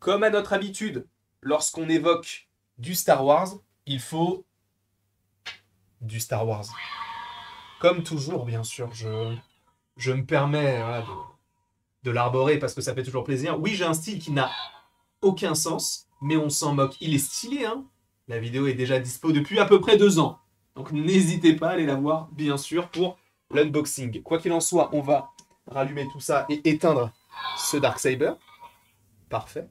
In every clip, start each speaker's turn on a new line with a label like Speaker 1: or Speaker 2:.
Speaker 1: Comme à notre habitude, lorsqu'on évoque du Star Wars, il faut du Star Wars. Comme toujours, bien sûr, je me permets voilà, de l'arborer parce que ça fait toujours plaisir. Oui, j'ai un style qui n'a aucun sens, mais on s'en moque. Il est stylé, hein. La vidéo est déjà dispo depuis à peu près 2 ans. Donc n'hésitez pas à aller la voir, bien sûr, pour l'unboxing. Quoi qu'il en soit, on va rallumer tout ça et éteindre ce Darksaber. Parfait.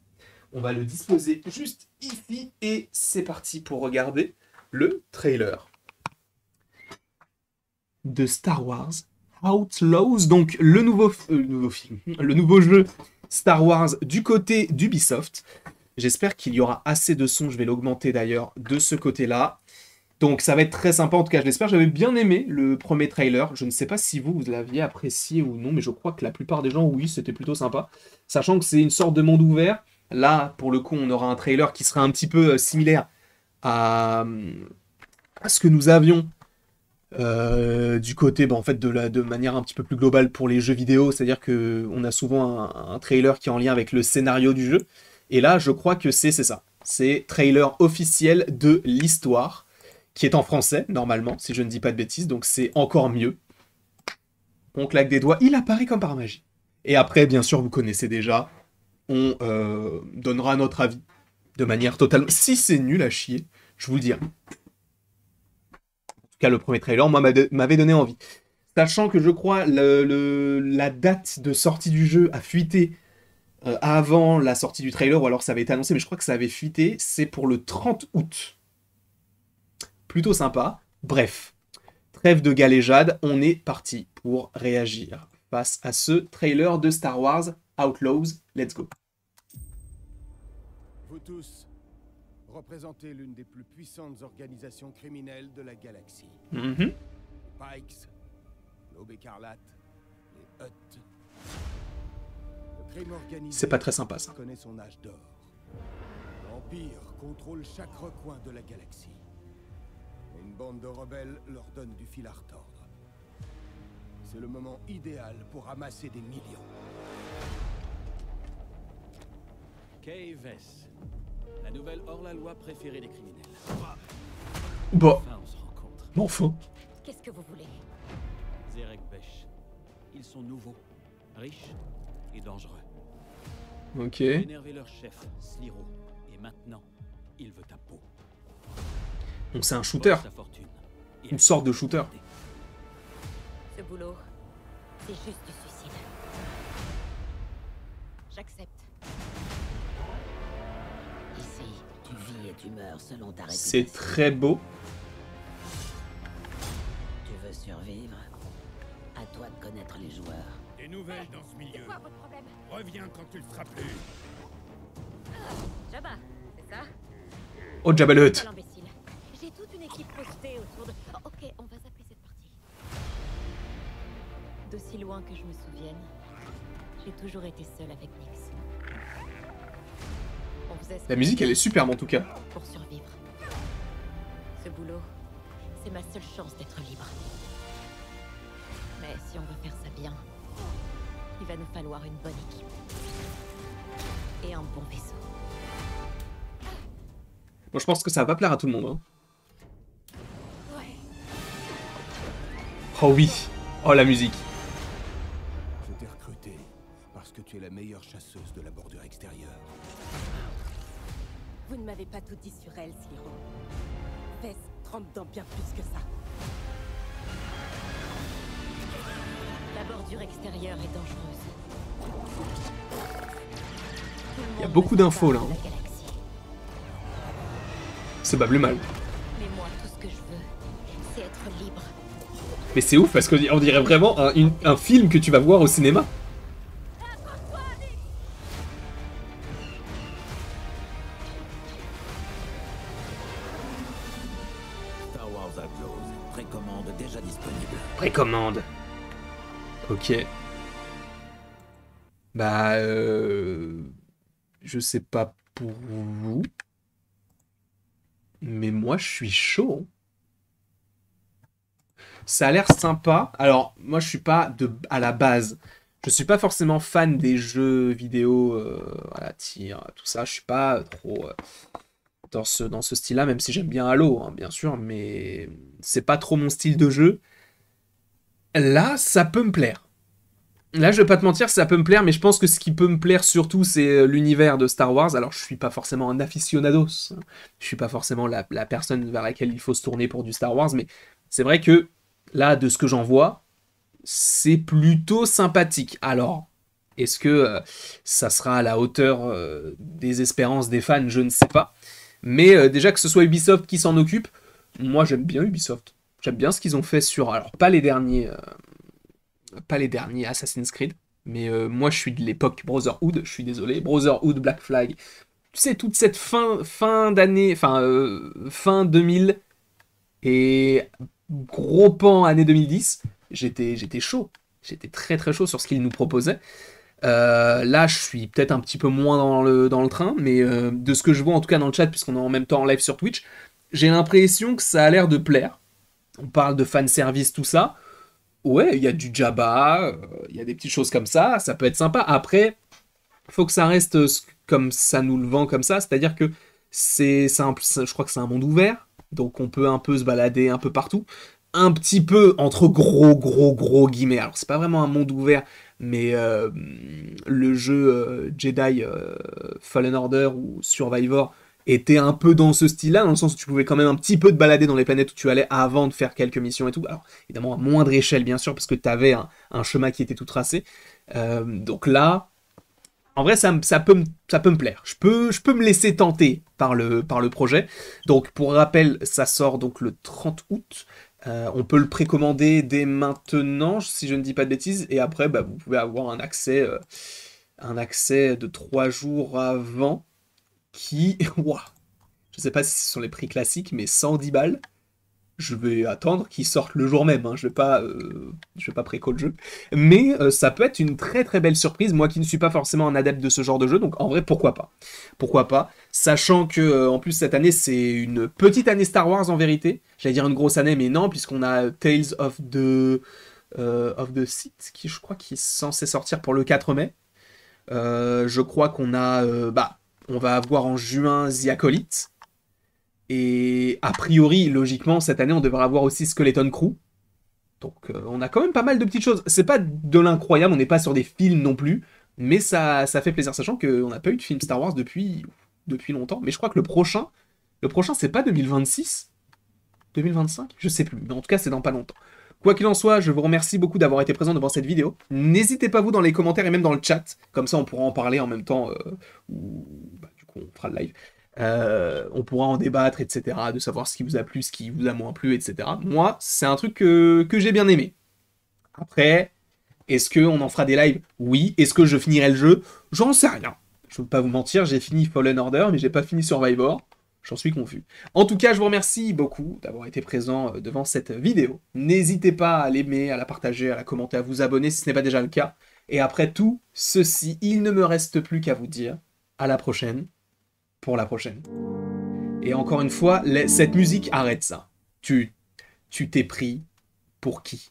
Speaker 1: On va le disposer juste ici et c'est parti pour regarder le trailer de Star Wars Outlaws, donc le nouveau film, le nouveau jeu Star Wars du côté d'Ubisoft. J'espère qu'il y aura assez de son, je vais l'augmenter d'ailleurs de ce côté-là. Donc ça va être très sympa, en tout cas je l'espère. J'avais bien aimé le premier trailer, je ne sais pas si vous l'aviez apprécié ou non, mais je crois que la plupart des gens, oui, c'était plutôt sympa. Sachant que c'est une sorte de monde ouvert. Là, pour le coup, on aura un trailer qui sera un petit peu similaire à ce que nous avions du côté en fait, de manière un petit peu plus globale pour les jeux vidéo. C'est-à-dire qu'on a souvent un trailer qui est en lien avec le scénario du jeu. Et là, je crois que c'est ça. C'est trailer officiel de l'histoire, qui est en français, normalement, si je ne dis pas de bêtises. Donc c'est encore mieux. On claque des doigts, il apparaît comme par magie. Et après, bien sûr, vous connaissez déjà, on donnera notre avis de manière totalement... Si c'est nul à chier, je vous le dirai. En tout cas, le premier trailer, moi, m'avait donné envie. Sachant que je crois la date de sortie du jeu a fuité avant la sortie du trailer, ou alors ça avait été annoncé, mais je crois que ça avait fuité, c'est pour le 30 août. Plutôt sympa. Bref, trêve de galéjade, on est parti pour réagir face à ce trailer de Star Wars Outlaws. Let's go.
Speaker 2: Vous tous représentez l'une des plus puissantes organisations criminelles de la galaxie.
Speaker 1: Mm-hmm.
Speaker 2: Pikes, l'Aube écarlate, les Hutt. Le crime organisé
Speaker 1: C'est pas très sympa ça.
Speaker 2: connaît son âge d'or. L'Empire contrôle chaque recoin de la galaxie. Et une bande de rebelles leur donne du fil à retordre. C'est le moment idéal pour ramasser des millions.
Speaker 3: Kay Vess, la nouvelle hors-la-loi préférée des criminels.
Speaker 1: Bon,
Speaker 3: Enfin, on se rencontre.
Speaker 1: mais enfin.
Speaker 4: Qu'est-ce que vous voulez?
Speaker 3: Zerek Besh. Ils sont nouveaux, riches et dangereux.
Speaker 1: Ok.
Speaker 3: J'ai énervé leur chef, Sliro, et maintenant, il veut ta peau.
Speaker 1: Donc c'est un shooter.
Speaker 3: Sa fortune. Et
Speaker 1: Une sorte de shooter.
Speaker 4: Ce boulot, c'est juste du suicide. J'accepte. Ici, tu vis et tu meurs selon ta réputation.
Speaker 1: C'est très beau.
Speaker 4: Tu veux survivre? À toi de connaître les joueurs.
Speaker 5: Des nouvelles dans ce milieu.
Speaker 4: C'est quoi votre problème?
Speaker 5: Reviens quand tu le feras plus.
Speaker 4: Jabba, c'est ça?
Speaker 1: Oh, Jabba le Hutt.
Speaker 4: Quel imbécile. J'ai toute une équipe postée autour de... Oh, ok, on va zapper cette partie. D'aussi loin que je me souvienne, j'ai toujours été seule avec Nix. On faisait ce
Speaker 1: La musique, elle est superbe en tout cas.
Speaker 4: pour survivre. Ce boulot, c'est ma seule chance d'être libre. Mais si on veut faire ça bien, il va nous falloir une bonne équipe. Et un bon vaisseau.
Speaker 1: Bon, je pense que ça va pas plaire à tout le monde. Hein.
Speaker 4: Ouais.
Speaker 1: Oh oui. Oh la musique.
Speaker 2: Je t'ai recruté parce que tu es la meilleure chasseuse de la bordure extérieure.
Speaker 4: Vous ne m'avez pas tout dit sur elle, Sliro. Vess trempe dans bien plus que ça. La bordure extérieure est dangereuse.
Speaker 1: Il y a beaucoup d'infos là. Hein. C'est pas plus mal.
Speaker 4: Mais moi, tout ce que je veux, c'est être libre.
Speaker 1: Mais c'est ouf parce qu'on dirait vraiment un film que tu vas voir au cinéma.
Speaker 3: Star Wars Outlaws, précommande déjà disponible.
Speaker 1: Précommande. Ok. Bah je sais pas pour vous. Mais moi je suis chaud. Ça a l'air sympa. Alors moi je suis pas à la base Je suis pas forcément fan des jeux vidéo, voilà, tir, tout ça. Je suis pas trop dans ce style-là, même si j'aime bien Halo, hein, bien sûr, mais c'est pas trop mon style de jeu. Là, ça peut me plaire. Là, je vais pas te mentir, ça peut me plaire, mais je pense que ce qui peut me plaire surtout, c'est l'univers de Star Wars. Alors, je suis pas forcément un aficionados, hein. Je suis pas forcément la personne vers laquelle il faut se tourner pour du Star Wars, mais c'est vrai que là, de ce que j'en vois, c'est plutôt sympathique. Alors, est-ce que ça sera à la hauteur des espérances des fans? Je ne sais pas. Mais déjà que ce soit Ubisoft qui s'en occupe, moi j'aime bien Ubisoft. J'aime bien ce qu'ils ont fait sur... Alors, pas les derniers Assassin's Creed, mais moi je suis de l'époque Brotherhood, je suis désolé. Brotherhood, Black Flag. Tu sais, toute cette fin d'année, fin 2000 et gros pan année 2010, j'étais chaud. J'étais très très chaud sur ce qu'ils nous proposaient. Là, je suis peut-être un petit peu moins dans le train, mais de ce que je vois en tout cas dans le chat, puisqu'on est en même temps en live sur Twitch, j'ai l'impression que ça a l'air de plaire. On parle de fanservice, tout ça. Ouais, il y a du Jabba, il y a des petites choses comme ça peut être sympa. Après, faut que ça reste comme ça nous le vend comme ça, c'est-à-dire que je crois que c'est un monde ouvert, donc on peut un peu se balader un peu partout. Un petit peu entre gros guillemets. Alors, c'est pas vraiment un monde ouvert, mais le jeu Jedi Fallen Order ou Survivor était un peu dans ce style-là, dans le sens où tu pouvais quand même un petit peu te balader dans les planètes où tu allais avant de faire quelques missions et tout. Alors, évidemment, à moindre échelle, bien sûr, parce que tu avais un chemin qui était tout tracé. Donc là, en vrai, ça peut me plaire. Je peux me laisser tenter par le projet. Donc, pour rappel, ça sort donc le 30 août. On peut le précommander dès maintenant, si je ne dis pas de bêtises, et après, bah, vous pouvez avoir un accès de 3 jours avant, qui... Ouah, je ne sais pas si ce sont les prix classiques, mais 110 balles. Je vais attendre qu'il sorte le jour même, hein. Je vais pas préco le jeu. Mais ça peut être une très très belle surprise, moi qui ne suis pas forcément un adepte de ce genre de jeu, donc en vrai, pourquoi pas. Pourquoi pas, sachant que en plus cette année, c'est une petite année Star Wars en vérité. J'allais dire une grosse année, mais non, puisqu'on a Tales of the Sith, qui je crois qui est censé sortir pour le 4 mai. Je crois qu'on a... on va avoir en juin The Acolyte. Et a priori, logiquement, cette année, on devrait avoir aussi Skeleton Crew. Donc on a quand même pas mal de petites choses. C'est pas de l'incroyable, on n'est pas sur des films non plus, mais ça fait plaisir, sachant qu'on n'a pas eu de film Star Wars depuis longtemps. Mais je crois que le prochain c'est pas 2026 2025. Je sais plus, mais en tout cas c'est dans pas longtemps. Quoi qu'il en soit, je vous remercie beaucoup d'avoir été présent devant cette vidéo. N'hésitez pas vous dans les commentaires et même dans le chat, comme ça on pourra en parler en même temps, ou du coup on fera le live. On pourra en débattre, etc., de savoir ce qui vous a plu, ce qui vous a moins plu, etc. Moi, c'est un truc que j'ai bien aimé. Après, est-ce qu'on en fera des lives? Oui. Est-ce que je finirai le jeu? J'en sais rien. Je ne veux pas vous mentir, j'ai fini Fallen Order, mais j'ai pas fini Survivor. J'en suis confus. En tout cas, je vous remercie beaucoup d'avoir été présent devant cette vidéo. N'hésitez pas à l'aimer, à la partager, à la commenter, à vous abonner si ce n'est pas déjà le cas. Et après tout ceci, il ne me reste plus qu'à vous dire à la prochaine. Pour la prochaine. Et encore une fois, cette musique, arrête ça. Tu t'es pris pour qui?